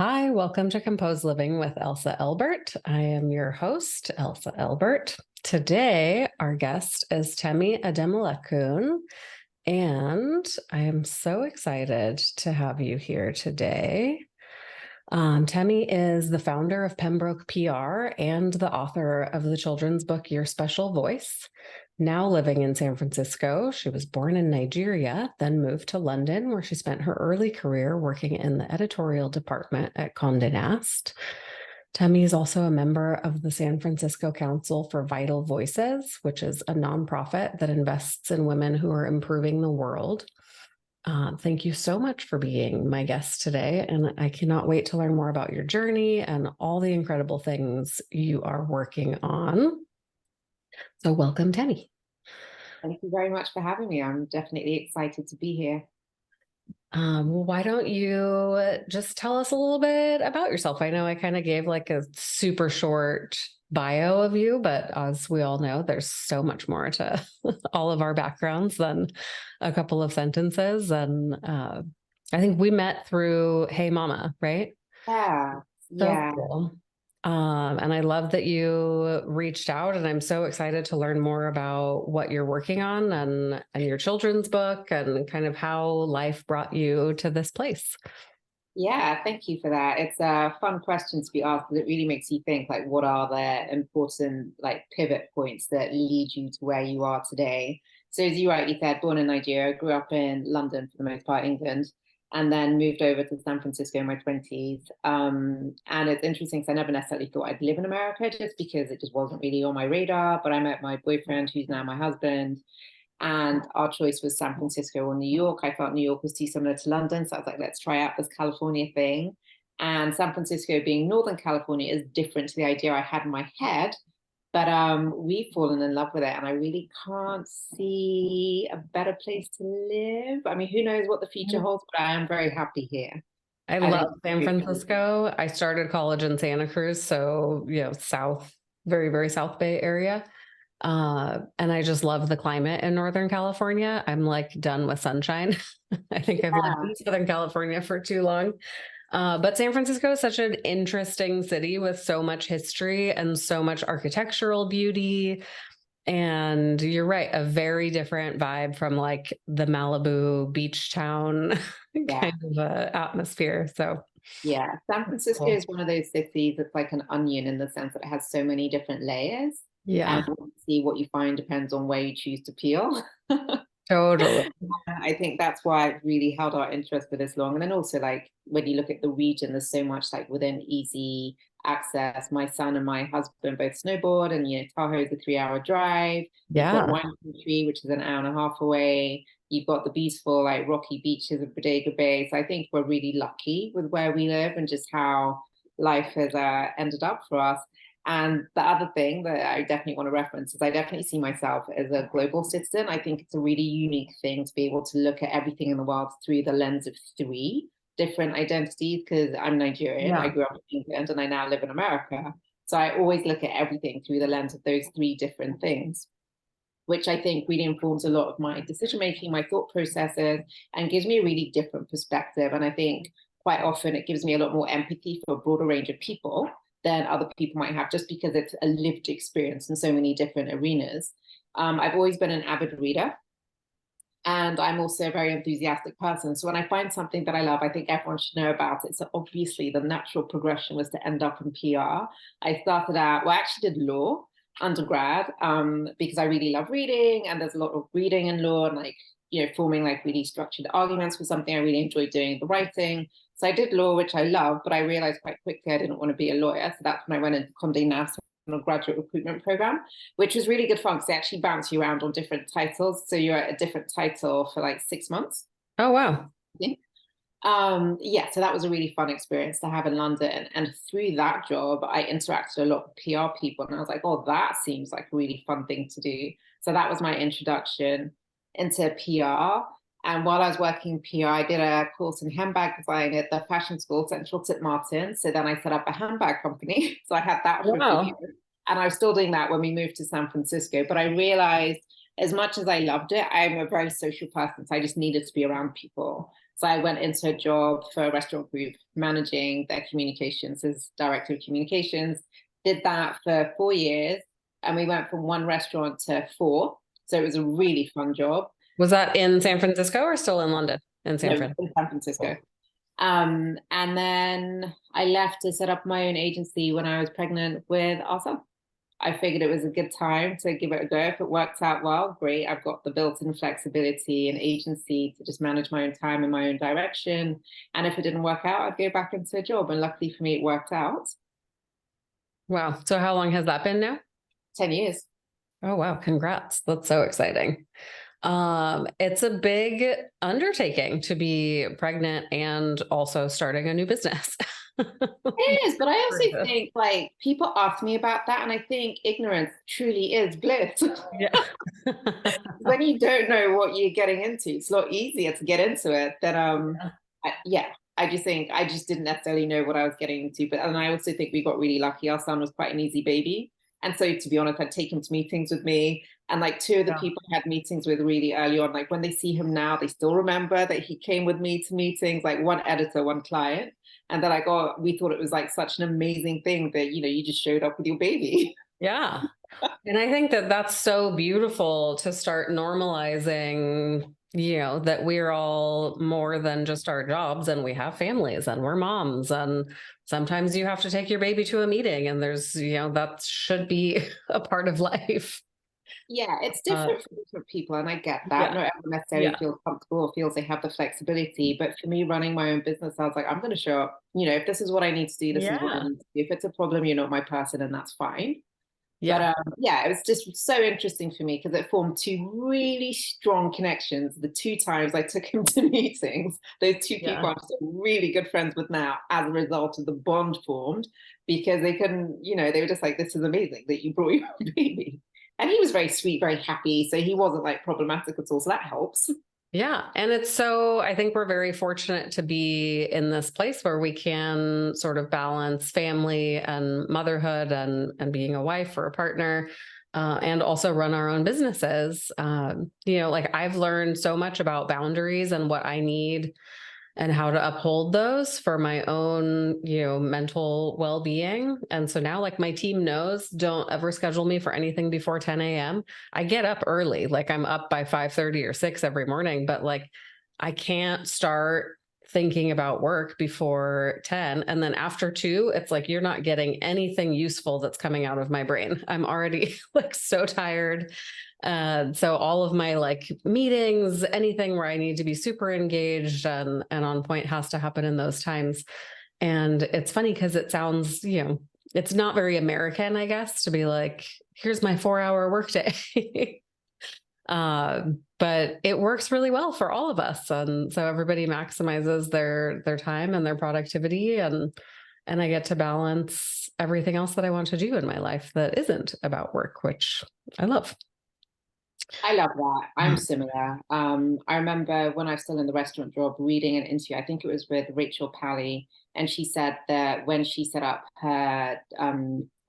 Hi, welcome to Compose Living with Elsa Elbert. I am your host, Elsa Elbert. Today, our guest is Temi Adamolekun, and I am so excited to have you here today. Temi is the founder of Pembroke PR and the author of the children's book, Your Special Voice. Now living in San Francisco, she was born in Nigeria, then moved to London, where she spent her early career working in the editorial department at Condé Nast. Temi is also a member of the San Francisco Council for Vital Voices, which is a nonprofit that invests in women who are improving the world. Thank you so much for being my guest today, and I cannot wait to learn more about your journey and all the incredible things you are working on. So welcome, Temi. Thank you very much for having me. I'm definitely excited to be here. Well, why don't you just tell us a little bit about yourself? I know I kind of gave like a super short bio of you, but as we all know, there's so much more to all of our backgrounds than a couple of sentences. And I think we met through Hey Mama, right? Yeah, So yeah. cool. And I love that you reached out, and I'm so excited to learn more about what you're working on and your children's book and kind of how life brought you to this place. Yeah, thank you for that. It's a fun question to be asked because it really makes you think like what are the important like pivot points that lead you to where you are today. So as you rightly said, born in Nigeria, grew up in London for the most part, England, and then moved over to San Francisco in my 20s. And it's interesting because I never necessarily thought I'd live in America just because it just wasn't really on my radar. But I met my boyfriend, who's now my husband. And our choice was San Francisco or New York. I felt New York was too similar to London. So I was like, let's try out this California thing. And San Francisco being Northern California is different to the idea I had in my head. But we've fallen in love with it. And I really can't see a better place to live. I mean, who knows what the future holds, but I am very happy here. I I love think San Francisco. I started college in Santa Cruz, so south, very, very South Bay area. And I just love the climate in Northern California. I'm like done with sunshine. I think I've lived in Southern California for too long. But San Francisco is such an interesting city with so much history and so much architectural beauty. And you're right, a very different vibe from like the Malibu beach town kind of atmosphere. So yeah, San Francisco cool. is one of those cities that's like an onion in the sense that it has so many different layers. And Yeah, see what you find depends on where you choose to peel. totally. I think that's why I've really held our interest for this long. And then also like when you look at the region, there's so much like within easy access. My son and my husband both snowboard, and Tahoe's a 3 hour drive. You've got Yeah. Wine Country, which is an hour and a half away. You've got the beautiful like rocky beaches of Bodega Bay. So I think we're really lucky with where we live and just how life has ended up for us. And the other thing that I definitely want to reference is I definitely see myself as a global citizen. I think it's a really unique thing to be able to look at everything in the world through the lens of three different identities, because I'm Nigerian, I Yeah. grew up in England, and I now live in America. So I always look at everything through the lens of those three different things, which I think really informs a lot of my decision making, my thought processes, and gives me a really different perspective. And I think quite often it gives me a lot more empathy for a broader range of people than other people might have, just because it's a lived experience in so many different arenas. I've always been an avid reader, and I'm also a very enthusiastic person. So when I find something that I love, I think everyone should know about it. So obviously the natural progression was to end up in PR. I started out, well, I actually did law undergrad, because I really love reading, and there's a lot of reading in law, and like, forming like really structured arguments was something I really enjoyed doing, the writing. So I did law, which I love, but I realized quite quickly I didn't want to be a lawyer. So that's when I went into Condé Nast on a graduate recruitment program, which was really good fun because they actually bounce you around on different titles. So you're at a different title for like 6 months. Oh, wow. I think. Yeah, so that was a really fun experience to have in London. And through that job, I interacted a lot with PR people, and I was like, oh, that seems like a really fun thing to do. So that was my introduction into PR. And while I was working in PR, I did a course in handbag design at the fashion school, Central St. Martin. So then I set up a handbag company. So I had that for a few Wow. years. And I was still doing that when we moved to San Francisco. But I realized as much as I loved it, I'm a very social person. So I just needed to be around people. So I went into a job for a restaurant group managing their communications as director of communications, did that for 4 years. And we went from one restaurant to four. So it was a really fun job. Was that in San Francisco or still in London? In San No, Fran. in San Francisco. And then I left to set up my own agency when I was pregnant with our son. I figured it was a good time to give it a go. If it works out well, great. I've got the built-in flexibility and agency to just manage my own time in my own direction. And if it didn't work out, I'd go back into a job. And luckily for me, it worked out. Wow. So how long has that been now? 10 years. Oh, wow. Congrats. That's so exciting. It's a big undertaking to be pregnant and also starting a new business. It is, but I also think like people ask me about that, and I think ignorance truly is bliss. Yeah. When you don't know what you're getting into, it's a lot easier to get into it than I just think I just didn't necessarily know what I was getting into. But and I also think we got really lucky. Our son was quite an easy baby. And so to be honest, I'd take him to meetings with me. And like two of the people I had meetings with really early on, like when they see him now, they still remember that he came with me to meetings, like one editor, one client. And they're like, oh, we thought it was like such an amazing thing that, you just showed up with your baby. Yeah. And I think that that's so beautiful to start normalizing, that we're all more than just our jobs, and we have families and we're moms, and sometimes you have to take your baby to a meeting, and there's, that should be a part of life. Yeah, it's different for different people, and I get that. Not everyone necessarily feels comfortable or feels they have the flexibility. But for me, running my own business, I was like, I'm going to show up. If this is what I need to do, this is what I need to do. If it's a problem, you're not my person, and that's fine. Yeah. But it was just so interesting for me because it formed two really strong connections. The two times I took him to meetings, those two people I'm still really good friends with now as a result of the bond formed, because they couldn't, they were just like, this is amazing that you brought your baby. And he was very sweet, very happy. So he wasn't like problematic at all. So that helps. Yeah. And I think we're very fortunate to be in this place where we can sort of balance family and motherhood and being a wife or a partner, and also run our own businesses. Like I've learned so much about boundaries and what I need and how to uphold those for my own, mental well-being. And so now like my team knows, don't ever schedule me for anything before 10 a.m. I get up early, like I'm up by 5:30 or 6 every morning, but like I can't start thinking about work before 10. And then after 2, it's like, you're not getting anything useful that's coming out of my brain. I'm already like so tired. So all of my like meetings, anything where I need to be super engaged and on point has to happen in those times. And it's funny because it sounds, it's not very American, I guess, to be like, here's my 4-hour workday. But it works really well for all of us. And so everybody maximizes their time and their productivity, and I get to balance everything else that I want to do in my life that isn't about work, which I love. I love that. I'm similar. I remember when I was still in the restaurant job reading an interview, I think it was with Rachel Pally, and she said that when she set up her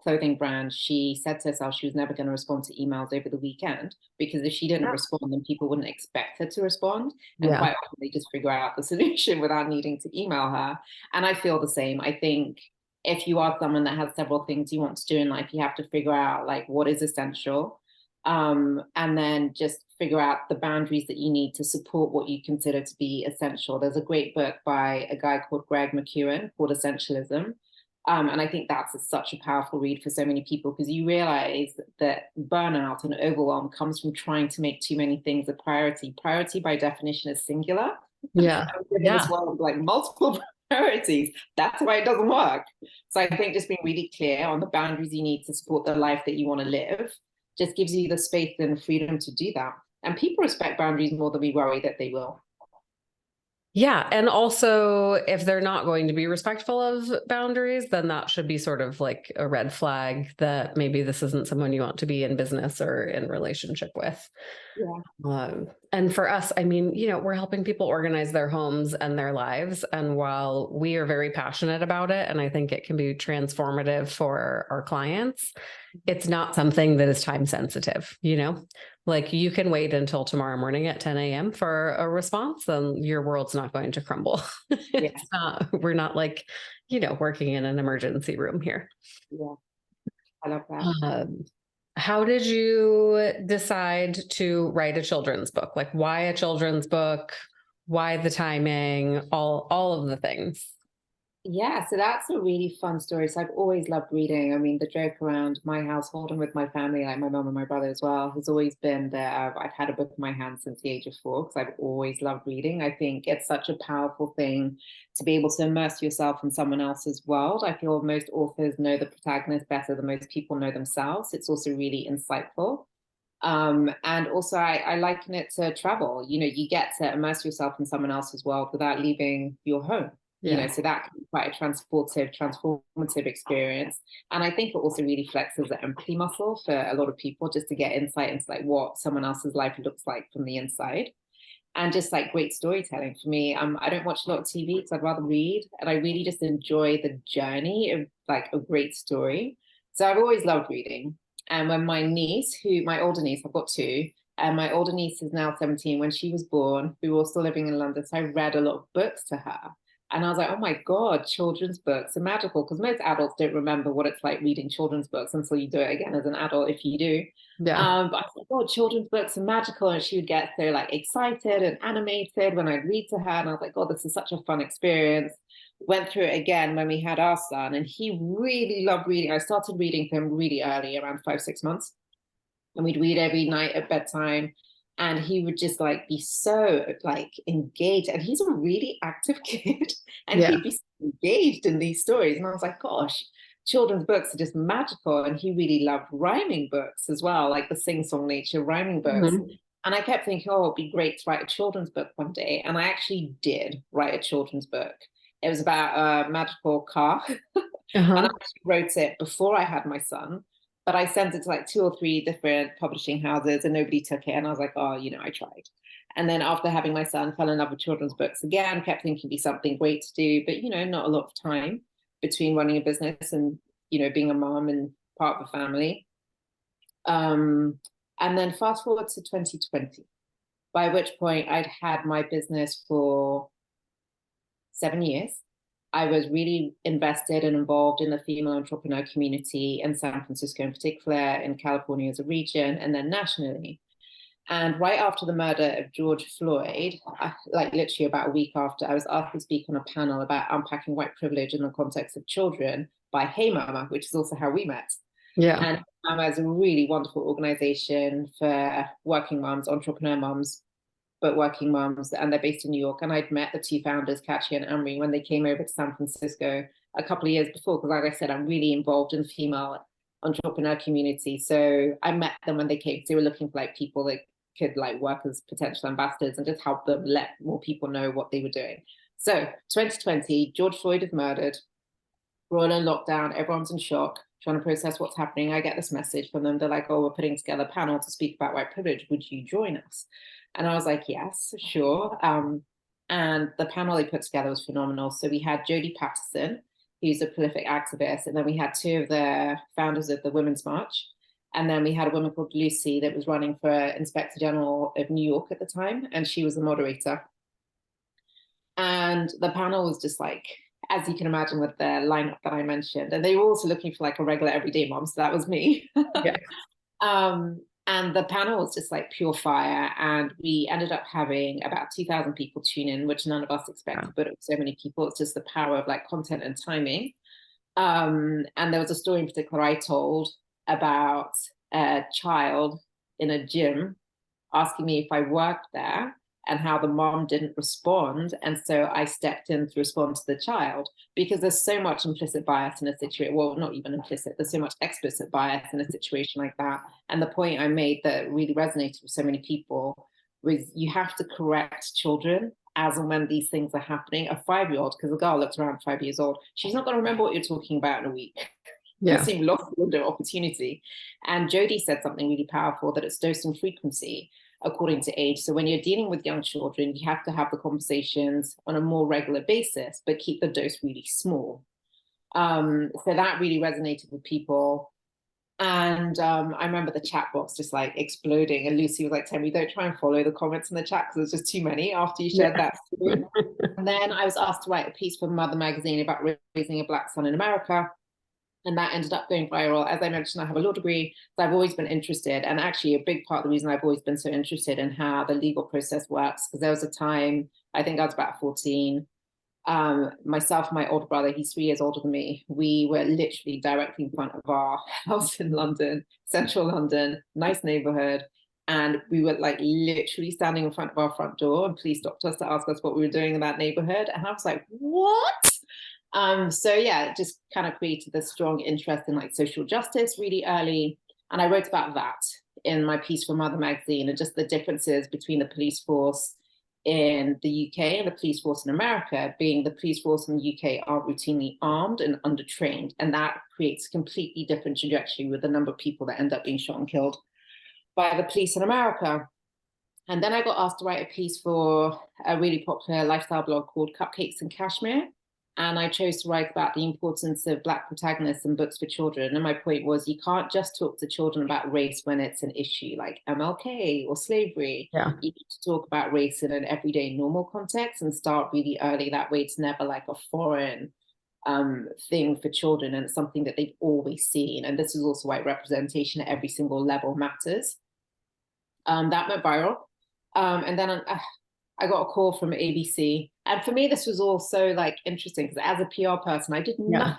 clothing brand, she said to herself she was never going to respond to emails over the weekend, because if she didn't respond, then people wouldn't expect her to respond. And quite often they just figure out the solution without needing to email her. And I feel the same. I think if you are someone that has several things you want to do in life, you have to figure out like what is essential. And then just figure out the boundaries that you need to support what you consider to be essential. There's a great book by a guy called Greg McKeown called Essentialism. And I think that's such a powerful read for so many people, because you realize that burnout and overwhelm comes from trying to make too many things a priority. Priority by definition is singular. Yeah. In this world, like multiple priorities, that's why it doesn't work. So I think just being really clear on the boundaries you need to support the life that you want to live just gives you the space and freedom to do that. And people respect boundaries more than we worry that they will. Yeah. And also, if they're not going to be respectful of boundaries, then that should be sort of like a red flag that maybe this isn't someone you want to be in business or in relationship with. Yeah. And for us, I mean, we're helping people organize their homes and their lives. And while we are very passionate about it, and I think it can be transformative for our clients, it's not something that is time sensitive. Like you can wait until tomorrow morning at 10 a.m. for a response, and your world's not going to crumble. It's not, we're not like, working in an emergency room here. Yeah, I love that. How did you decide to write a children's book? Like, why a children's book? Why the timing? All of the things. Yeah, so that's a really fun story. So I've always loved reading. I mean, the joke around my household and with my family, like my mum and my brother as well, has always been that I've had a book in my hand since the age of 4 because I've always loved reading. I think it's such a powerful thing to be able to immerse yourself in someone else's world. I feel most authors know the protagonist better than most people know themselves. It's also really insightful. And also, I liken it to travel. You get to immerse yourself in someone else's world without leaving your home. Yeah. So that can be quite a transformative experience. And I think it also really flexes the empathy muscle for a lot of people, just to get insight into like what someone else's life looks like from the inside. And just like great storytelling for me. I don't watch a lot of TV because I'd rather read, and I really just enjoy the journey of like a great story. So I've always loved reading. And when my older niece, I've got two, and my older niece is now 17. When she was born, we were all still living in London, so I read a lot of books to her. And I was like, oh my God, children's books are magical, because most adults don't remember what it's like reading children's books until you do it again as an adult, if you do. Yeah. But I was like, oh, children's books are magical. And she would get so like excited and animated when I'd read to her. And I was like, God, this is such a fun experience. Went through it again when we had our son, and he really loved reading. I started reading to him really early, around 5, 6 months. And we'd read every night at bedtime. And he would just like be so like engaged. And he's a really active kid. And Yeah. he'd be so engaged in these stories. And I was like, gosh, children's books are just magical. And he really loved rhyming books as well, like the sing-song nature rhyming books. Mhm. And I kept thinking, oh, it'd be great to write a children's book one day. And I actually did write a children's book. It was about a magical car. And I Uh-huh. actually wrote it before I had my son, but I sent it to like 2 or 3 different publishing houses and nobody took it. And I was like, oh, I tried. And then after having my son, fell in love with children's books again, kept thinking it'd be something great to do, but not a lot of time between running a business and, being a mom and part of a family. And then fast forward to 2020, by which point I'd had my business for 7 years. I was really invested and involved in the female entrepreneur community in San Francisco in particular, in California as a region, and then nationally. And right after the murder of George Floyd, like literally about a week after, I was asked to speak on a panel about unpacking white privilege in the context of children by Hey Mama, which is also how we met. Yeah. And Hey Mama is a really wonderful organization for working moms, entrepreneur moms, but working moms, and they're based in New York. And I'd met the two founders, Kachi and Amri, when they came over to San Francisco a couple of years before, because like I said, I'm really involved in the female entrepreneur community. So I met them when they came, because they were looking for like people that could like work as potential ambassadors and just help them let more people know what they were doing. So 2020, George Floyd is murdered. We're all in lockdown. Everyone's in shock, trying to process what's happening. I get this message from them. They're like, oh, we're putting together a panel to speak about white privilege. Would you join us? And I was like, yes, sure. And the panel they put together was phenomenal. So we had Jodie Patterson, who's a prolific activist. And then we had 2 of the founders of the Women's March. And then we had a woman called Lucy that was running for Inspector General of New York at the time. And she was the moderator. And the panel was just like, as you can imagine, with the lineup that I mentioned. And they were also looking for like a regular everyday mom. So that was me. Yeah. And the panel was just like pure fire. And we ended up having about 2,000 people tune in, which none of us expected, Wow. but it was so many people. It's just the power of like content and timing. And there was a story in particular I told about a child in a gym asking me if I worked there and how the mom didn't respond. And so I stepped in to respond to the child, because there's so much implicit bias in a situation. Well, not even implicit, there's so much explicit bias in a situation like that. And the point I made that really resonated with so many people was you have to correct children as and when these things are happening. A 5-year-old, because the girl looks around 5 years old, she's not going to remember what you're talking about in a week. Yeah. You've lost the window of opportunity. And Jodie said something really powerful, that it's dose and frequency according to age. So when you're dealing with young children, you have to have the conversations on a more regular basis, but keep the dose really small. So that really resonated with people. And I remember the chat box just like exploding. And Lucy was like, Temi, don't try and follow the comments in the chat because there's just too many after you shared that story. And then I was asked to write a piece for Mother magazine about raising a Black son in America. And that ended up going viral. As I mentioned, I have a law degree, so I've always been interested. And actually, a big part of the reason I've always been so interested in how the legal process works, because there was a time, I think I was about 14, myself and my older brother, he's 3 years older than me, we were literally directly in front of our house in London, central London, nice neighborhood. And we were like literally standing in front of our front door, and police stopped us to ask us what we were doing in that neighborhood. And I was like, what? So yeah, it just kind of created this strong interest in like social justice really early. And I wrote about that in my piece for Mother magazine, and just the differences between the police force in the UK and the police force in America, being the police force in the UK are routinely armed and undertrained. And that creates a completely different trajectory with the number of people that end up being shot and killed by the police in America. And then I got asked to write a piece for a really popular lifestyle blog called Cupcakes and Cashmere. And I chose to write about the importance of Black protagonists in books for children. And my point was, you can't just talk to children about race when it's an issue like MLK or slavery. Yeah. You need to talk about race in an everyday normal context and start really early. That way it's never like a foreign thing for children, and it's something that they've always seen. And this is also why representation at every single level matters. That went viral. And then I got a call from ABC. And for me, this was also like interesting because as a PR person, I did not.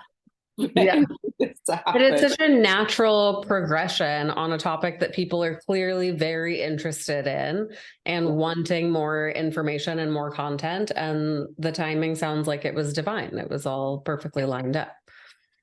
Yeah. But it's such a natural progression on a topic that people are clearly very interested in and wanting more information and more content. And the timing sounds like it was divine. It was all perfectly lined up.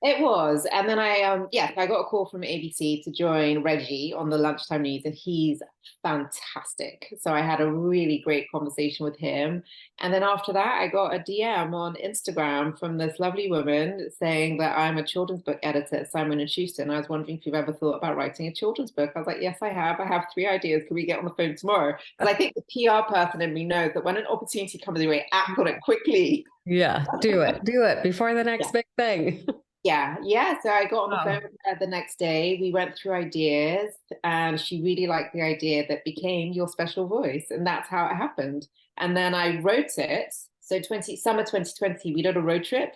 It was. And then I got a call from ABC to join Reggie on the Lunchtime News, and he's fantastic. So I had a really great conversation with him. And then after that, I got a DM on Instagram from this lovely woman saying that I'm a children's book editor at Simon & Schuster. And I was wondering if you've ever thought about writing a children's book. I was like, yes, I have. I have 3 ideas. Can we get on the phone tomorrow? Because I think the PR person in me knows that when an opportunity comes your way, act on it quickly. Yeah, do it before the next big thing. Yeah. So I got on the phone with her the next day. We went through ideas, and she really liked the idea that became Your Special Voice. And that's how it happened. And then I wrote it. So summer 2020, we did a road trip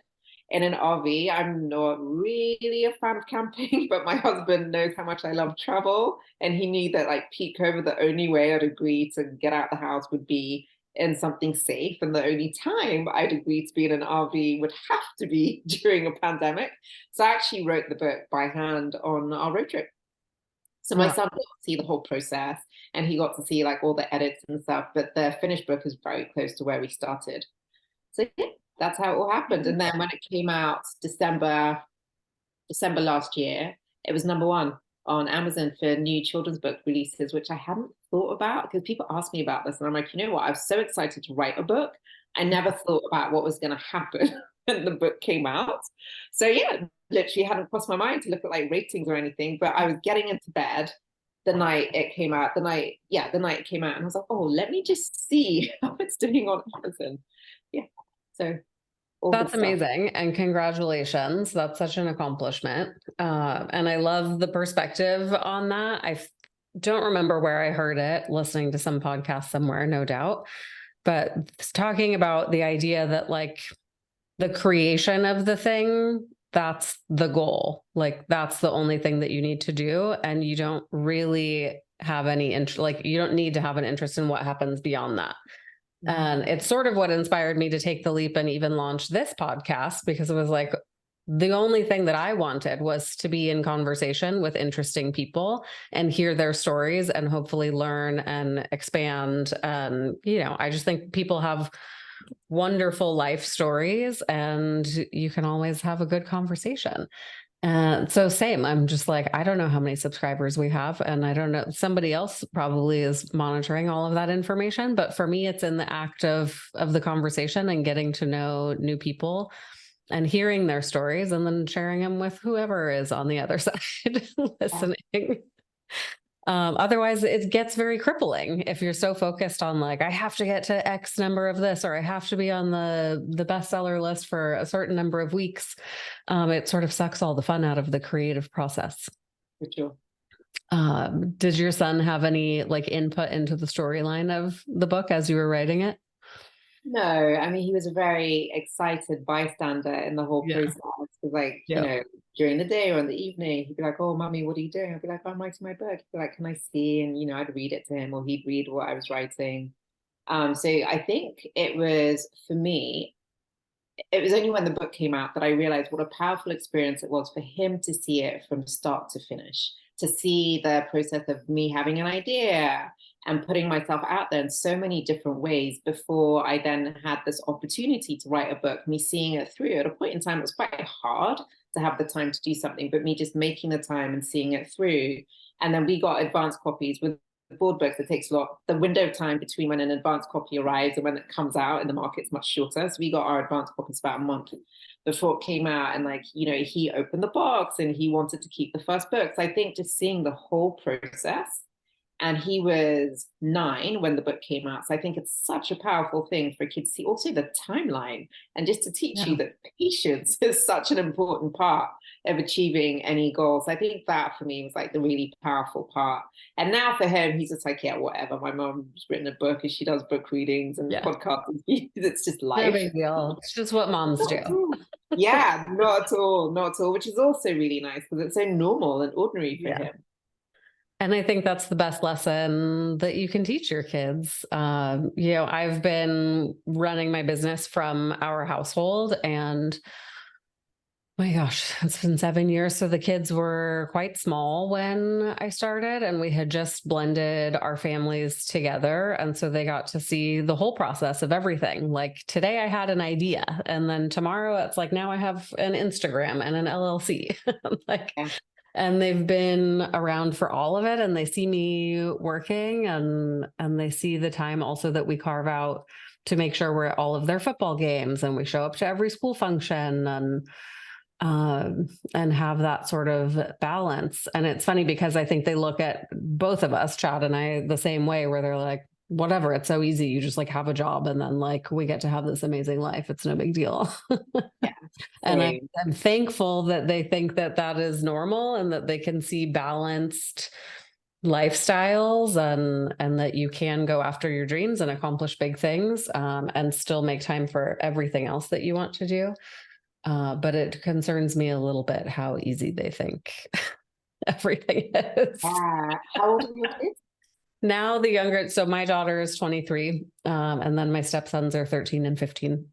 in an RV. I'm not really a fan of camping, but my husband knows how much I love travel. And he knew that like peak over, the only way I'd agree to get out the house would be in something safe. And the only time I'd agree to be in an RV would have to be during a pandemic. So I actually wrote the book by hand on our road trip. So my son got to see the whole process, and he got to see like all the edits and stuff, but the finished book is very close to where we started. So yeah, that's how it all happened. And then when it came out December last year, it was #1 on Amazon for new children's book releases, which I hadn't thought about, because people ask me about this and I'm like, you know what, I was so excited to write a book. I never thought about what was going to happen when the book came out. So yeah, literally hadn't crossed my mind to look at like ratings or anything, but I was getting into bed the night it came out, the night it came out, and I was like, oh, let me just see how it's doing on Amazon. Yeah, so that's amazing. And congratulations. That's such an accomplishment. And I love the perspective on that. I don't remember where I heard it, listening to some podcast somewhere, no doubt, but talking about the idea that like the creation of the thing, that's the goal. Like that's the only thing that you need to do. And you don't really have any interest, like you don't need to have an interest in what happens beyond that. And it's sort of what inspired me to take the leap and even launch this podcast, because it was like, the only thing that I wanted was to be in conversation with interesting people and hear their stories and hopefully learn and expand. And, you know, I just think people have wonderful life stories and you can always have a good conversation. And so same, I'm just like, I don't know how many subscribers we have. And I don't know, somebody else probably is monitoring all of that information. But for me, it's in the act of the conversation and getting to know new people and hearing their stories and then sharing them with whoever is on the other side listening. Otherwise, it gets very crippling if you're so focused on like, I have to get to X number of this, or I have to be on the bestseller list for a certain number of weeks. It sort of sucks all the fun out of the creative process. for sure. Did your son have any like input into the storyline of the book as you were writing it? No, I mean, he was a very excited bystander in the whole Yeah. process. Because, like, Yeah. during the day or in the evening, he'd be like, "Oh, mummy, what are you doing?" I'd be like, "I'm writing my book." He'd be like, "Can I see?" And, I'd read it to him, or he'd read what I was writing. So I think it was, for me, it was only when the book came out that I realized what a powerful experience it was for him to see it from start to finish, to see the process of me having an idea and putting myself out there in so many different ways before I then had this opportunity to write a book, me seeing it through. At a point in time, it was quite hard to have the time to do something, but me just making the time and seeing it through. And then we got advanced copies with board books. It takes a lot. The window of time between when an advanced copy arrives and when it comes out in the market is much shorter. So we got our advanced copies about a month before it came out. And like, he opened the box and he wanted to keep the first book. So I think just seeing the whole process, and he was 9 when the book came out. So I think it's such a powerful thing for kids to see. Also the timeline, and just to teach you that patience is such an important part of achieving any goals. I think that for me was like the really powerful part. And now for him, he's just like, yeah, whatever. My mom's written a book and she does book readings and podcasts. It's just No life. big deal. It's just what moms do. Yeah, not at all, not at all, which is also really nice because it's so normal and ordinary for him. And I think that's the best lesson that you can teach your kids. I've been running my business from our household, and my gosh, it's been 7 years. So the kids were quite small when I started, and we had just blended our families together. And so they got to see the whole process of everything. Like today I had an idea, and then tomorrow it's like, now I have an Instagram and an LLC. And they've been around for all of it, and they see me working, and they see the time also that we carve out to make sure we're at all of their football games, and we show up to every school function, and have that sort of balance. And it's funny because I think they look at both of us, Chad and I, the same way, where they're like, whatever, it's so easy. You just like have a job, and then like we get to have this amazing life. It's no big deal. Yeah. And I'm thankful that they think that that is normal, and that they can see balanced lifestyles, and that you can go after your dreams and accomplish big things, and still make time for everything else that you want to do. But it concerns me a little bit how easy they think everything is. How old are your kids? Now the younger, so my daughter is 23, and then my stepsons are 13 and 15.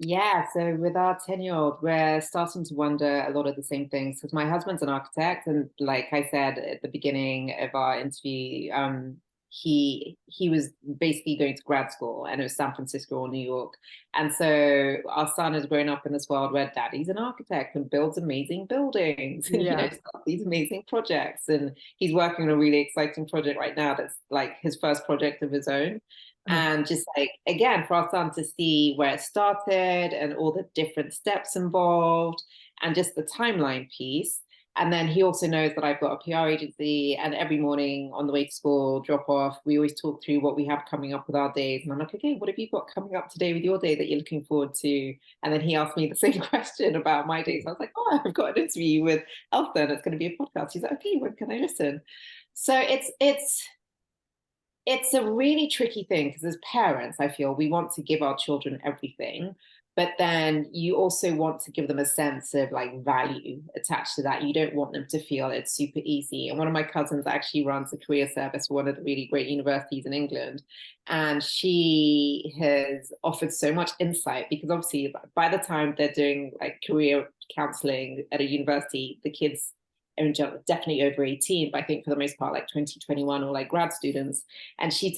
Yeah, so with our 10-year-old, we're starting to wonder a lot of the same things because my husband's an architect, and like I said at the beginning of our interview, he was basically going to grad school, and it was San Francisco or New York. And so our son has grown up in this world where daddy's an architect and builds amazing buildings and starts these amazing projects. And he's working on a really exciting project right now that's like his first project of his own. And just like, again, for our son to see where it started and all the different steps involved and just the timeline piece. And then he also knows that I've got a PR agency, and every morning on the way to school, drop off, we always talk through what we have coming up with our days. And I'm like, okay, what have you got coming up today with your day that you're looking forward to? And then he asked me the same question about my days. I was like, oh, I've got an interview with Elsa, and it's going to be a podcast. He's like, okay, when can I listen? So it's a really tricky thing because as parents, I feel we want to give our children everything, but then you also want to give them a sense of like value attached to that. You don't want them to feel it's super easy. And one of my cousins actually runs a career service for one of the really great universities in England. And she has offered so much insight because obviously by the time they're doing like career counseling at a university, the kids are definitely over 18, but I think for the most part, like 20, 21 or like grad students. And she's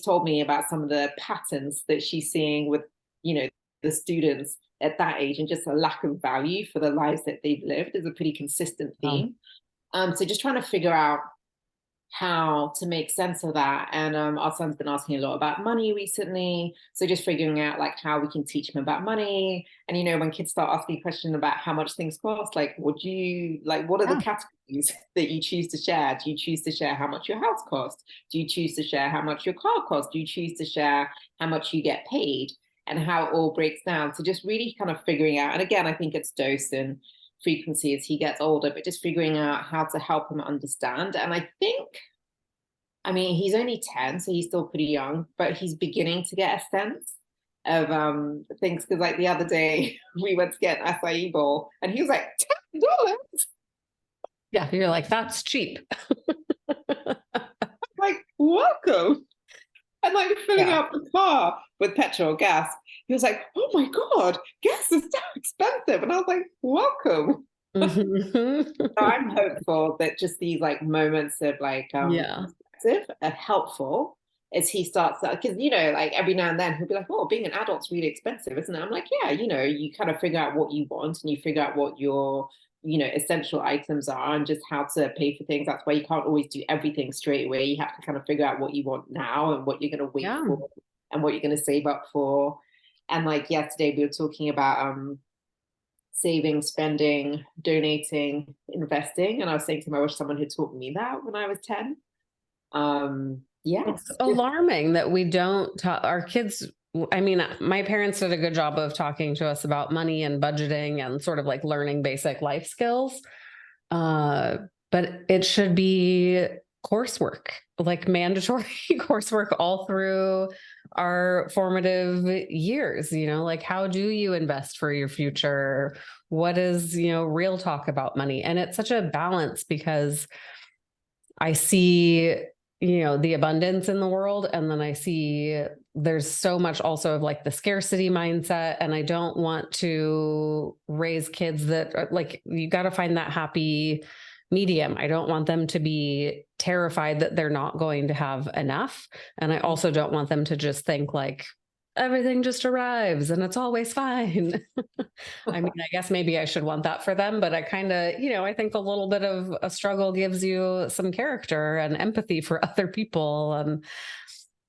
told me about some of the patterns that she's seeing with, the students at that age, and just a lack of value for the lives that they've lived is a pretty consistent theme. So just trying to figure out how to make sense of that. And our son's been asking a lot about money recently. So just figuring out like how we can teach him about money. And when kids start asking questions about how much things cost, like what are the categories that you choose to share? Do you choose to share how much your house costs? Do you choose to share how much your car costs? Do you choose to share how much you get paid? And how it all breaks down. So just really kind of figuring out, and again, I think it's dose and frequency as he gets older, but just figuring out how to help him understand. And I think, I mean, he's only 10, so he's still pretty young, but he's beginning to get a sense of things. Because like the other day, we went to get an acai bowl, and he was like, $10. Yeah, you're like, that's cheap. Like, welcome. And like filling up the car with petrol, gas. He was like, oh my God, gas is so expensive. And I was like, welcome. So I'm hopeful that just these like moments of like perspective are helpful as he starts, because like every now and then he'll be like, oh, being an adult's really expensive, isn't it? I'm like, yeah, you kind of figure out what you want, and you figure out what your essential items are, and just how to pay for things. That's why you can't always do everything straight away. You have to kind of figure out what you want now, and what you're going to wait for, and what you're going to save up for. And like yesterday we were talking about saving, spending, donating, investing, and I was saying to him, I wish someone had taught me that when I was 10. It's alarming that we don't our kids. I mean, my parents did a good job of talking to us about money and budgeting and sort of like learning basic life skills. But it should be coursework, like mandatory coursework all through our formative years, like how do you invest for your future? What is, real talk about money? And it's such a balance, because I see, the abundance in the world. And then I see there's so much also of like the scarcity mindset. And I don't want to raise kids that are like, you got to find that happy medium. I don't want them to be terrified that they're not going to have enough. And I also don't want them to just think like everything just arrives and it's always fine. I mean, I guess maybe I should want that for them, but I kind of, I think a little bit of a struggle gives you some character and empathy for other people.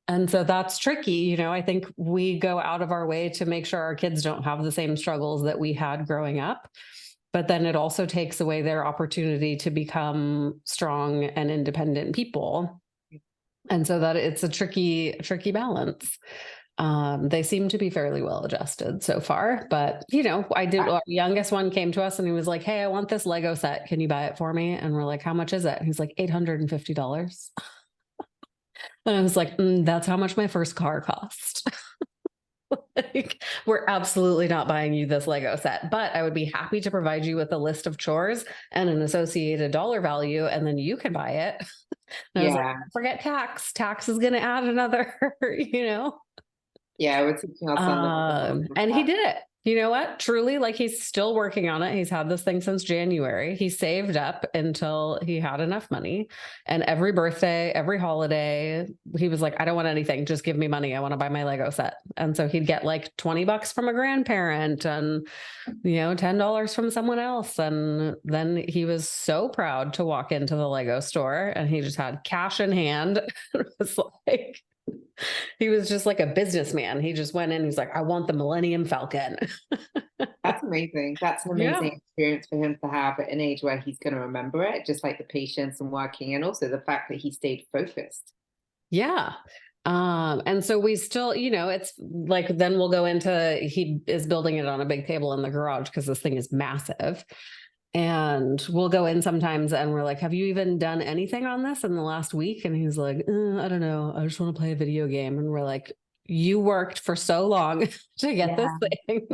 And so that's tricky. I think we go out of our way to make sure our kids don't have the same struggles that we had growing up. But then it also takes away their opportunity to become strong and independent people. And so that it's a tricky balance. They seem to be fairly well adjusted so far, but our youngest one came to us and he was like, hey, I want this Lego set. Can you buy it for me? And we're like, how much is it? And he's like, $850. And I was like, that's how much my first car cost. Like, we're absolutely not buying you this Lego set, but I would be happy to provide you with a list of chores and an associated dollar value, and then you can buy it. And I was like, forget tax. Tax is going to add another, Yeah, we're teaching our son. And he did it. You know what? Truly, like, he's still working on it. He's had this thing since January. He saved up until he had enough money. And every birthday, every holiday, he was like, I don't want anything. Just give me money. I want to buy my Lego set. And so he'd get like $20 from a grandparent and, $10 from someone else. And then he was so proud to walk into the Lego store and he just had cash in hand. It was like, he was just like a businessman. He just went in. He's like, I want the Millennium Falcon. That's amazing. That's an amazing experience for him to have at an age where he's going to remember it, just like the patience and working, and also the fact that he stayed focused. Yeah. And so we still, it's like, then we'll go into, he is building it on a big table in the garage because this thing is massive. And we'll go in sometimes and we're like, have you even done anything on this in the last week? And he's like, I don't know. I just want to play a video game. And we're like, you worked for so long to get this thing.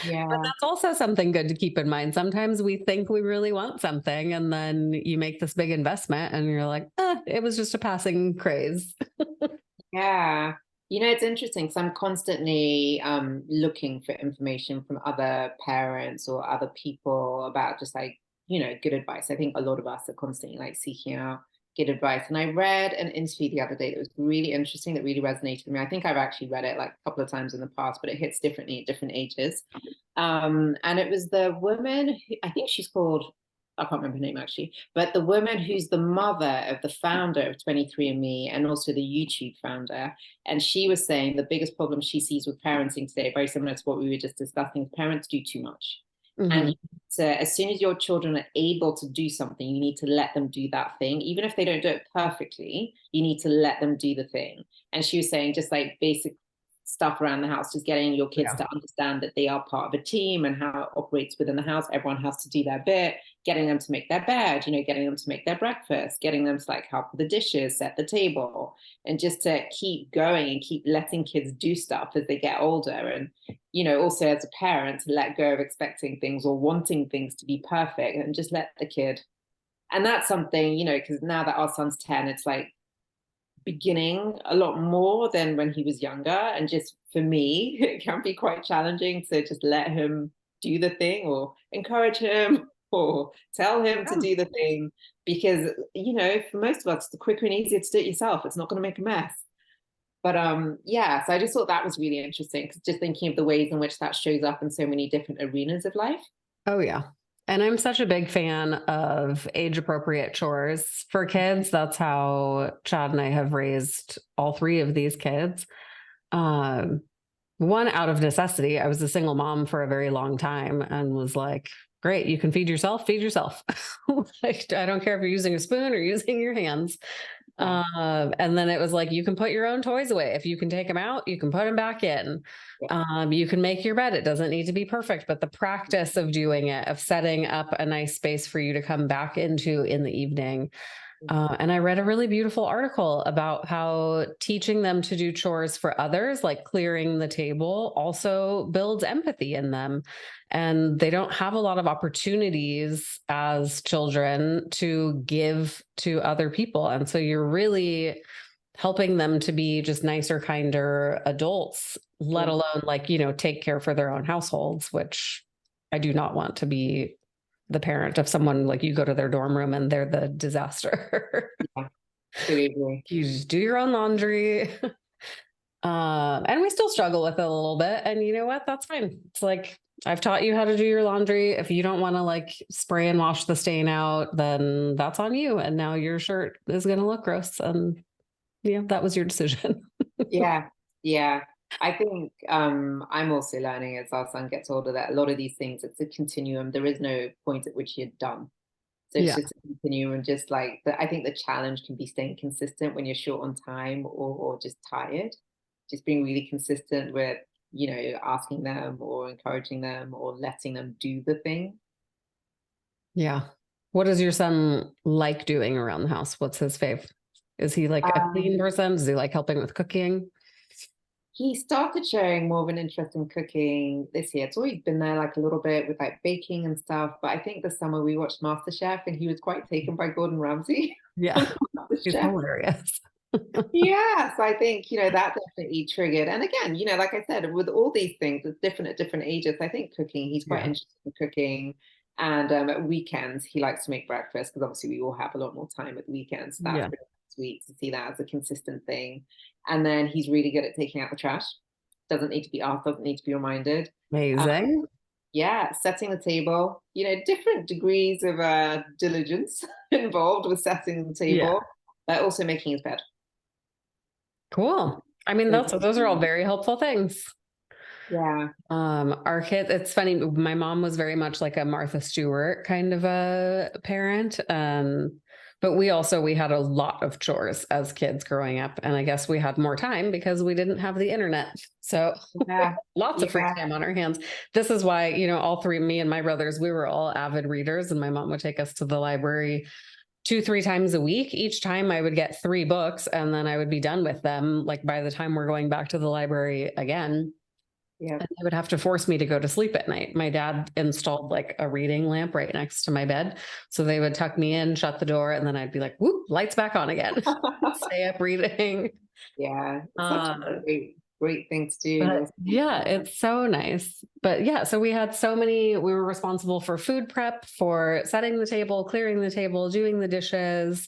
Yeah. But that's also something good to keep in mind. Sometimes we think we really want something and then you make this big investment and you're like, it was just a passing craze. Yeah. It's interesting. So I'm constantly looking for information from other parents or other people about just like, good advice. I think a lot of us are constantly like seeking out good advice. And I read an interview the other day that was really interesting, that really resonated with me. I think I've actually read it like a couple of times in the past, but it hits differently at different ages. And it was the woman who, I think she's called, I can't remember her name actually, but the woman who's the mother of the founder of 23andMe and also the YouTube founder. And she was saying the biggest problem she sees with parenting today, very similar to what we were just discussing, parents do too much. Mm-hmm. And so as soon as your children are able to do something, you need to let them do that thing. Even if they don't do it perfectly, you need to let them do the thing. And she was saying just like basic stuff around the house, just getting your kids Yeah. to understand that they are part of a team and how it operates within the house. Everyone has to do their bit, getting them to make their bed, getting them to make their breakfast, getting them to like help with the dishes, set the table, and just to keep going and keep letting kids do stuff as they get older. And, also as a parent, to let go of expecting things or wanting things to be perfect and just let the kid. And that's something, because now that our son's 10, it's like beginning a lot more than when he was younger. And just for me, it can be quite challenging to just let him do the thing or encourage him or tell him to do the thing. Because, for most of us, the quicker and easier to do it yourself. It's not going to make a mess. But yeah, so I just thought that was really interesting, because just thinking of the ways in which that shows up in so many different arenas of life. Oh, yeah. And I'm such a big fan of age appropriate chores for kids. That's how Chad and I have raised all three of these kids. One, out of necessity. I was a single mom for a very long time and was like, great, you can feed yourself, feed yourself. Like, I don't care if you're using a spoon or using your hands. And then it was like, you can put your own toys away. If you can take them out, you can put them back in. You can make your bed. It doesn't need to be perfect, but the practice of doing it, of setting up a nice space for you to come back into in the evening. And I read a really beautiful article about how teaching them to do chores for others, like clearing the table, also builds empathy in them. And they don't have a lot of opportunities as children to give to other people. And so you're really helping them to be just nicer, kinder adults, let alone like, take care for their own households, which I do not want to be the parent of someone like you go to their dorm room and they're the disaster. Yeah, absolutely. You just do your own laundry. And we still struggle with it a little bit. And you know what? That's fine. It's like, I've taught you how to do your laundry. If you don't want to like spray and wash the stain out, then that's on you. And now your shirt is going to look gross. And yeah, that was your decision. Yeah. Yeah. I think I'm also learning as our son gets older that a lot of these things, it's a continuum. There is no point at which you're done. So it's just a continuum, and just like I think the challenge can be staying consistent when you're short on time or just tired. Just being really consistent with, asking them or encouraging them or letting them do the thing. Yeah. What does your son like doing around the house? What's his fave? Is he like a clean person? Does he like helping with cooking? He started showing more of an interest in cooking this year. It's always been there like a little bit with like baking and stuff. But I think this summer we watched MasterChef and he was quite taken by Gordon Ramsay. Yeah. He's hilarious. Yeah. So I think, that definitely triggered. And again, like I said, with all these things, it's different at different ages. I think cooking, he's quite interested in cooking. And at weekends, he likes to make breakfast, because obviously we all have a lot more time at the weekends. So that's pretty sweet to see that as a consistent thing. And then he's really good at taking out the trash. Doesn't need to be asked, doesn't need to be reminded. Amazing. Yeah, setting the table, different degrees of diligence involved with setting the table, but also making his bed. Cool. I mean, those are all very helpful things. Yeah. Our kids, it's funny. My mom was very much like a Martha Stewart kind of a parent. But we had a lot of chores as kids growing up. And I guess we had more time because we didn't have the internet. So lots of free time on our hands. This is why, all three, me and my brothers, we were all avid readers, and my mom would take us to the library 2-3 times a week. Each time I would get 3 books, and then I would be done with them. Like by the time we're going back to the library again. Yeah. And they would have to force me to go to sleep at night. My dad installed like a reading lamp right next to my bed. So they would tuck me in, shut the door, and then I'd be like, whoop, lights back on again. Stay up reading. Yeah. Such a great thing to do. Yeah, it's so nice. But yeah, so we were responsible for food prep, for setting the table, clearing the table, doing the dishes,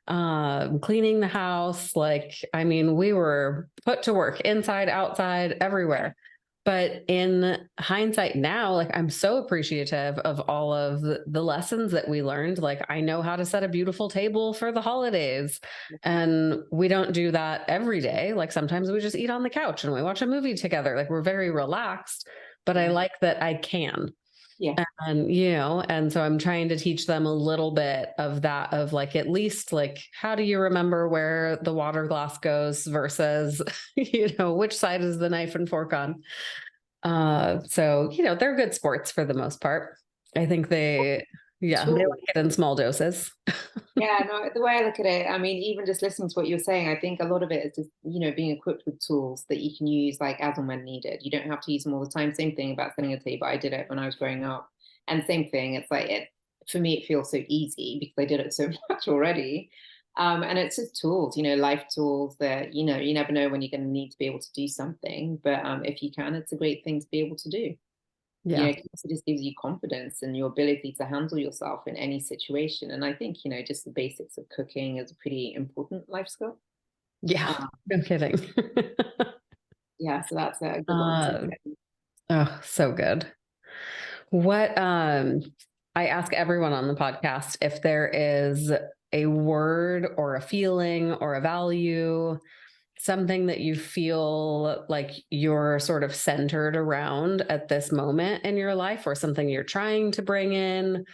cleaning the house. We were put to work inside, outside, everywhere. But in hindsight now, I'm so appreciative of all of the lessons that we learned. I know how to set a beautiful table for the holidays, and we don't do that every day. Sometimes we just eat on the couch and we watch a movie together. We're very relaxed, but I like that I can. Yeah. And, and so I'm trying to teach them a little bit of that, of like, at least like, how do you remember where the water glass goes versus, which side is the knife and fork on? So, they're good sports for the most part. I think they like it in small doses. Yeah, no, the way I look at it, I mean, even just listening to what you're saying, I think a lot of it is just, being equipped with tools that you can use like as and when needed. You don't have to use them all the time. Same thing about setting a table. I did it when I was growing up. And same thing, it's like for me, it feels so easy because I did it so much already. And it's just tools, life tools that, you never know when you're going to need to be able to do something. But if you can, it's a great thing to be able to do. Yeah. It also just gives you confidence and your ability to handle yourself in any situation. And I think, just the basics of cooking is a pretty important life skill. Yeah. No kidding. Yeah, so that's a good one to get. Oh, so good. What I ask everyone on the podcast if there is a word or a feeling or a value, something that you feel like you're sort of centered around at this moment in your life, or something you're trying to bring in,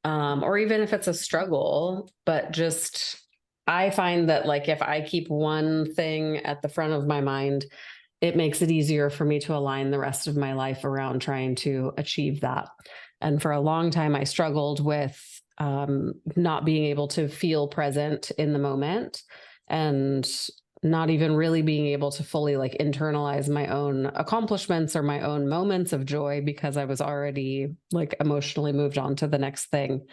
or even if it's a struggle, but just I find that like if I keep one thing at the front of my mind, it makes it easier for me to align the rest of my life around trying to achieve that. And for a long time, I struggled with not being able to feel present in the moment, and not even really being able to fully like internalize my own accomplishments or my own moments of joy, because I was already like emotionally moved on to the next thing.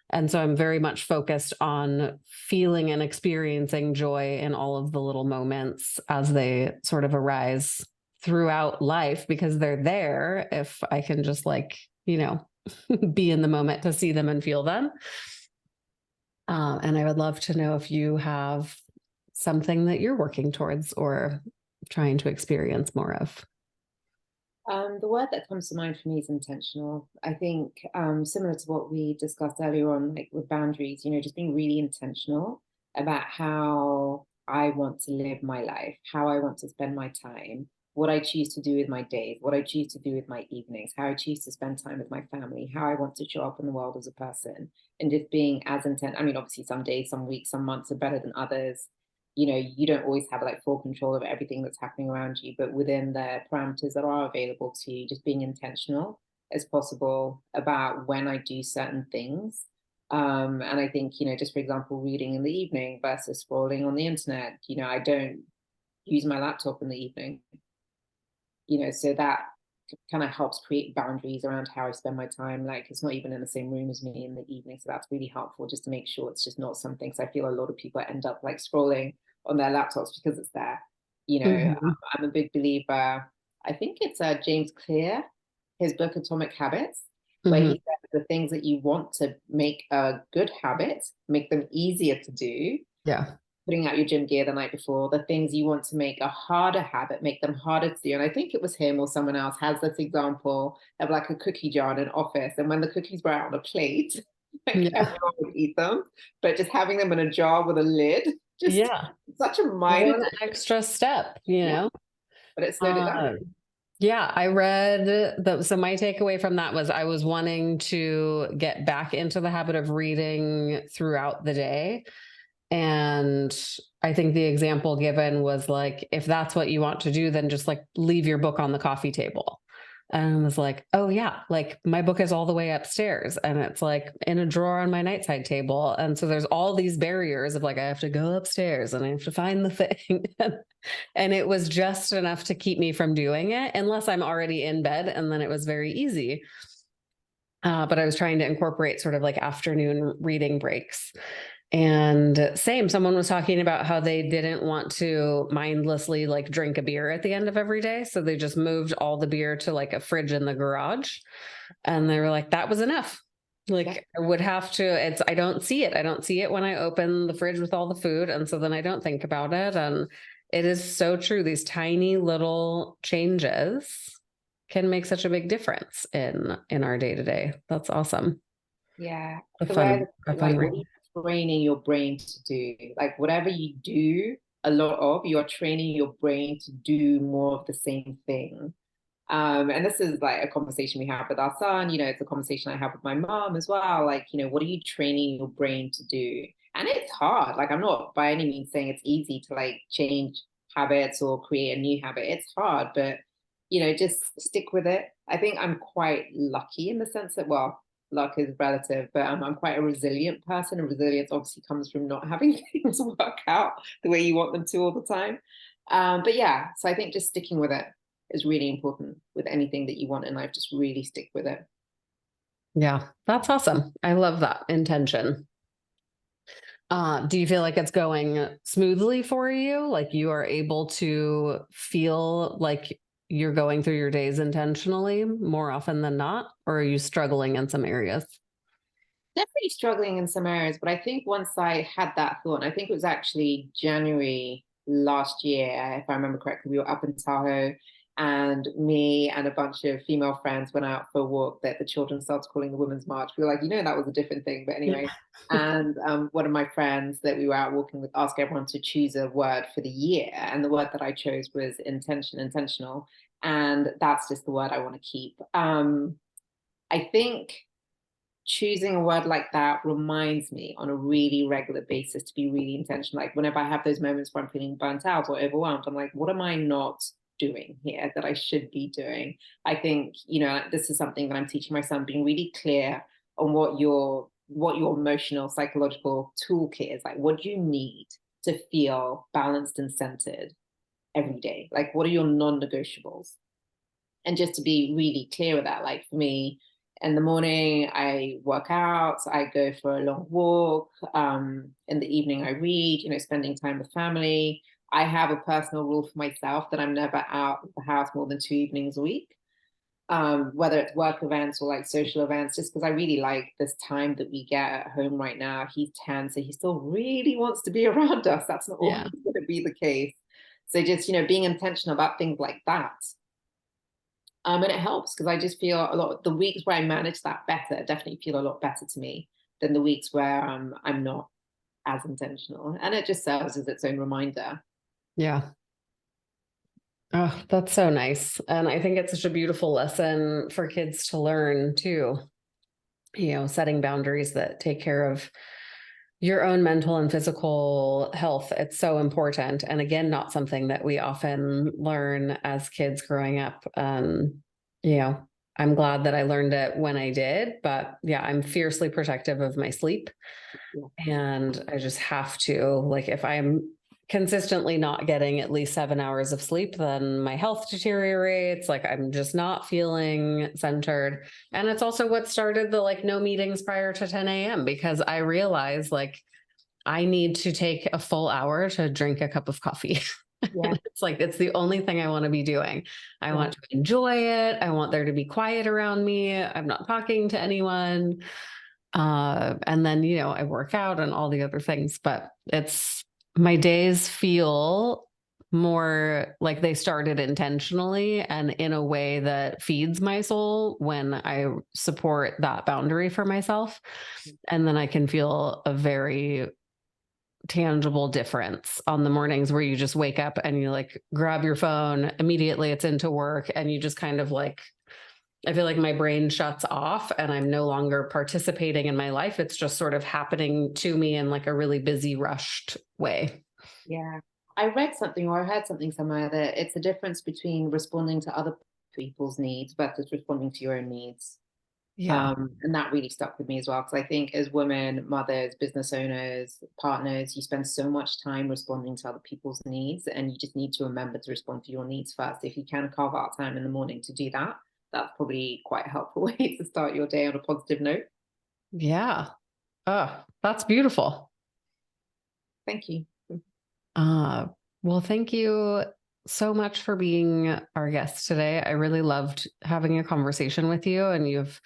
And so I'm very much focused on feeling and experiencing joy in all of the little moments as they sort of arise throughout life, because they're there if I can just like, be in the moment to see them and feel them. And I would love to know if you have something that you're working towards or trying to experience more of. The word that comes to mind for me is intentional. I think similar to what we discussed earlier on, like with boundaries, just being really intentional about how I want to live my life, how I want to spend my time, what I choose to do with my days, what I choose to do with my evenings, how I choose to spend time with my family, how I want to show up in the world as a person, and just being as intent. I mean, obviously, some days, some weeks, some months are better than others. You don't always have like full control of everything that's happening around you, but within the parameters that are available to you, just being intentional as possible about when I do certain things. And I think, just for example, reading in the evening versus scrolling on the internet, I don't use my laptop in the evening, so that kind of helps create boundaries around how I spend my time. Like it's not even in the same room as me in the evening. So that's really helpful just to make sure it's just not something. So I feel a lot of people end up like scrolling on their laptops because it's there. Mm-hmm. I'm a big believer. I think it's James Clear, his book Atomic Habits, where Mm-hmm. he says the things that you want to make a good habit, make them easier to do, Yeah. putting out your gym gear the night before. The things you want to make a harder habit, make them harder to do. And I think it was him or someone else has this example of like a cookie jar in an office. And when the cookies were out on a plate, like Yeah. everyone would eat them, but just having them in a jar with a lid, just Yeah. such a minor One difference. extra step, you Yeah, know? but it slowed it down. Yeah, I read so my takeaway from that was I was wanting to get back into the habit of reading throughout the day. And I think the example given was like, if that's what you want to do, then just like leave your book on the coffee table. And I was like, oh yeah, like my book is all the way upstairs and it's like in a drawer on my nightside table. And so there's all these barriers of like, I have to go upstairs and I have to find the thing. And it was just enough to keep me from doing it unless I'm already in bed. And then it was very easy. But I was trying to incorporate sort of like afternoon reading breaks. And same, someone was talking about how they didn't want to mindlessly like drink a beer at the end of every day. So they just moved all the beer to like a fridge in the garage. And they were like, that was enough. Like I would have to, I don't see it. I don't see it when I open the fridge with all the food. And so then I don't think about it. And it is so true. These tiny little changes can make such a big difference in our day to day. That's awesome. Yeah, A the way I fun, look a at it, fun like what are read. you training your brain to do? Like whatever you do a lot of, you're training your brain to do more of the same thing. And this is like a conversation we have with our son, it's a conversation I have with my mom as well. Like, what are you training your brain to do? And it's hard. Like, I'm not by any means saying it's easy to like change habits or create a new habit. It's hard, but just stick with it. I think I'm quite lucky in the sense that, well, luck is relative, but I'm quite a resilient person, and resilience obviously comes from not having things work out the way you want them to all the time. But yeah, so I think just sticking with it is really important with anything that you want in life. Just really stick with it. Yeah, that's awesome. I love that intention. Do you feel like it's going smoothly for you? Like you are able to feel like you're going through your days intentionally more often than not? Or are you struggling in some areas? Definitely struggling in some areas, but I think once I had that thought, and I think it was actually January last year, if I remember correctly, we were up in Tahoe, and me and a bunch of female friends went out for a walk that the children started calling the Women's March. We were like, that was a different thing, but Yeah. anyway. And one of my friends that we were out walking with asked everyone to choose a word for the year, and the word that I chose was intentional, and that's just the word I want to keep. I think choosing a word like that reminds me on a really regular basis to be really intentional. Like whenever I have those moments where I'm feeling burnt out or overwhelmed, I'm like, what am I not doing here that I should be doing? I think, this is something that I'm teaching my son, being really clear on what your emotional, psychological toolkit is. Like, what do you need to feel balanced and centered every day? Like, what are your non-negotiables? And just to be really clear with that, like for me, in the morning, I work out, I go for a long walk. In the evening, I read, spending time with family. I have a personal rule for myself that I'm never out of the house more than 2 evenings a week, whether it's work events or like social events, just because I really like this time that we get at home right now. He's 10, so he still really wants to be around us. That's not always Yeah. going to be the case. So just, being intentional about things like that. And it helps because I just feel a lot, the weeks where I manage that better definitely feel a lot better to me than the weeks where I'm not as intentional. And it just serves as its own reminder. Yeah. Oh, that's so nice. And I think it's such a beautiful lesson for kids to learn too. Setting boundaries that take care of your own mental and physical health. It's so important. And again, not something that we often learn as kids growing up. You know, I'm glad that I learned it when I did, but yeah, I'm fiercely protective of my sleep. Yeah. And I just have to, like, if I'm consistently not getting at least 7 hours of sleep, then my health deteriorates. Like, I'm just not feeling centered. And it's also what started the like no meetings prior to 10 a.m. because I realized like I need to take a full hour to drink a cup of coffee. Yeah. It's like, it's the only thing I want to be doing. I Yeah. want to enjoy it. I want there to be quiet around me. I'm not talking to anyone. And then, I work out and all the other things, but my days feel more like they started intentionally and in a way that feeds my soul when I support that boundary for myself. And then I can feel a very tangible difference on the mornings where you just wake up and you like grab your phone, immediately it's into work, and you just kind of like, I feel like my brain shuts off and I'm no longer participating in my life. It's just sort of happening to me in like a really busy, rushed way. Yeah. I read something or I heard something somewhere that it's a difference between responding to other people's needs versus responding to your own needs. Yeah. And that really stuck with me as well, because I think as women, mothers, business owners, partners, you spend so much time responding to other people's needs, and you just need to remember to respond to your needs first. If you can carve out time in the morning to do that, that's probably quite a helpful way to start your day on a positive note. Yeah. Oh, that's beautiful. Thank you. Uh, well, thank you so much for being our guest today. I really loved having a conversation with you, and you've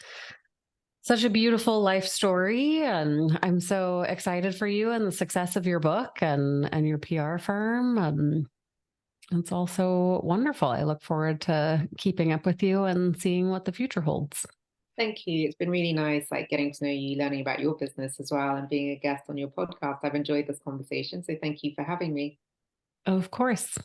such a beautiful life story. And I'm so excited for you and the success of your book and your PR firm. It's also wonderful. I look forward to keeping up with you and seeing what the future holds. Thank you. It's been really nice, like getting to know you, learning about your business as well, and being a guest on your podcast. I've enjoyed this conversation. So thank you for having me. Of course.